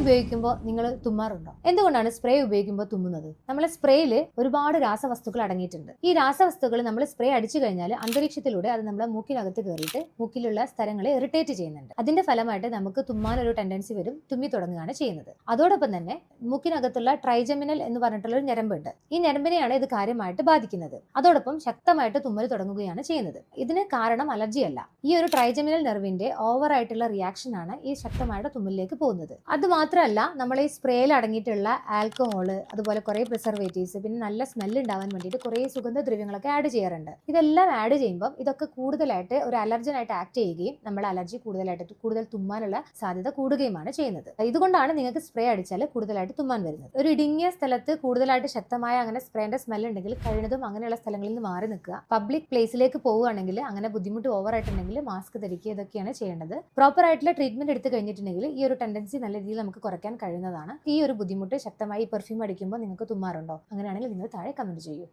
ഉപയോഗിക്കുമ്പോൾ നിങ്ങൾ തുമ്മാറുണ്ടോ? എന്തുകൊണ്ടാണ് സ്പ്രേ ഉപയോഗിക്കുമ്പോൾ തുമ്മുന്നത്? നമ്മളെ സ്പ്രേയിൽ ഒരുപാട് രാസവസ്തുക്കൾ അടങ്ങിയിട്ടുണ്ട്. ഈ രാസവസ്തുക്കൾ നമ്മൾ സ്പ്രേ അടിച്ചു കഴിഞ്ഞാൽ അന്തരീക്ഷത്തിലൂടെ അത് നമ്മളെ മൂക്കിനകത്ത് കയറിയിട്ട് മൂക്കിലുള്ള സ്ഥലങ്ങളെ ഇറിറ്റേറ്റ് ചെയ്യുന്നുണ്ട്. അതിന്റെ ഫലമായിട്ട് നമുക്ക് തുമ്മാനൊരു ടെൻഡൻസി വരും, തുമ്മി തുടങ്ങുകയാണ് ചെയ്യുന്നത്. അതോടൊപ്പം തന്നെ മൂക്കിനകത്തുള്ള ട്രൈജമിനൽ എന്ന് പറഞ്ഞിട്ടുള്ള ഒരു ഞരമ്പുണ്ട്. ഈ ഞരമ്പിനെയാണ് ഇത് കാര്യമായിട്ട് ബാധിക്കുന്നത്. അതോടൊപ്പം ശക്തമായിട്ട് തുമ്മൽ തുടങ്ങുകയാണ് ചെയ്യുന്നത്. ഇതിന് കാരണം അലർജി അല്ല. ഈ ഒരു ട്രൈജമിനൽ നെർവിന്റെ ഓവർ ആയിട്ടുള്ള റിയാക്ഷൻ ആണ് ഈ ശക്തമായിട്ട് തുമ്മലിലേക്ക് പോകുന്നത്. അത് മാത്രമല്ല, നമ്മൾ ഈ സ്പ്രേയിൽ അടങ്ങിയിട്ടുള്ള ആൽക്കഹോള്, അതുപോലെ കുറെ പ്രിസർവേറ്റീവ്സ്, പിന്നെ നല്ല സ്മെല്ല് ഉണ്ടാവാൻ വേണ്ടിയിട്ട് കുറെ സുഗന്ധദ്രവ്യങ്ങളൊക്കെ ആഡ് ചെയ്യാറുണ്ട്. ഇതെല്ലാം ആഡ് ചെയ്യുമ്പോൾ ഇതൊക്കെ കൂടുതലായിട്ട് ഒരു അലർജനായിട്ട് ആക്ട് ചെയ്യുകയും നമ്മുടെ അലർജി കൂടുതൽ തുമ്മാനുള്ള സാധ്യത കൂടുകയുമാണ് ചെയ്യുന്നത്. ഇതുകൊണ്ടാണ് നിങ്ങൾക്ക് സ്പ്രേ അടിച്ചാൽ കൂടുതലായിട്ട് തുമ്മാൻ വരുന്നത്. ഒരു ഇടുങ്ങിയ സ്ഥലത്ത് കൂടുതലായിട്ട് ശക്തമായ അങ്ങനെ സ്പ്രേന്റെ സ്മെല്ല് ഉണ്ടെങ്കിൽ കഴിയുന്നതും അങ്ങനെയുള്ള സ്ഥലങ്ങളിൽ നിന്ന് മാറി നിൽക്കുക. പബ്ലിക് പ്ലേസിലേക്ക് പോവുകയാണെങ്കിൽ, അങ്ങനെ ബുദ്ധിമുട്ട് ഓവർ ആയിട്ടുണ്ടെങ്കിൽ മാസ്ക് ധരിക്കുക. ഇതൊക്കെയാണ് ചെയ്യേണ്ടത്. പ്രോപ്പർ ആയിട്ടുള്ള ട്രീറ്റ്മെന്റ് എടുത്തു കഴിഞ്ഞിട്ടുണ്ടെങ്കിൽ ഈ ഒരു ടെൻഡൻസി നല്ല രീതിയിൽ നമുക്ക് കുറയ്ക്കാൻ കഴിയുന്നതാണ്. ഈ ഒരു ബുദ്ധിമുട്ട് ശക്തമായി പെർഫ്യൂം അടിക്കുമ്പോൾ നിങ്ങൾക്ക് തുമ്മാറുണ്ടോ? അങ്ങനെയാണെങ്കിൽ നിങ്ങൾ താഴെ കമന്റ് ചെയ്യൂ.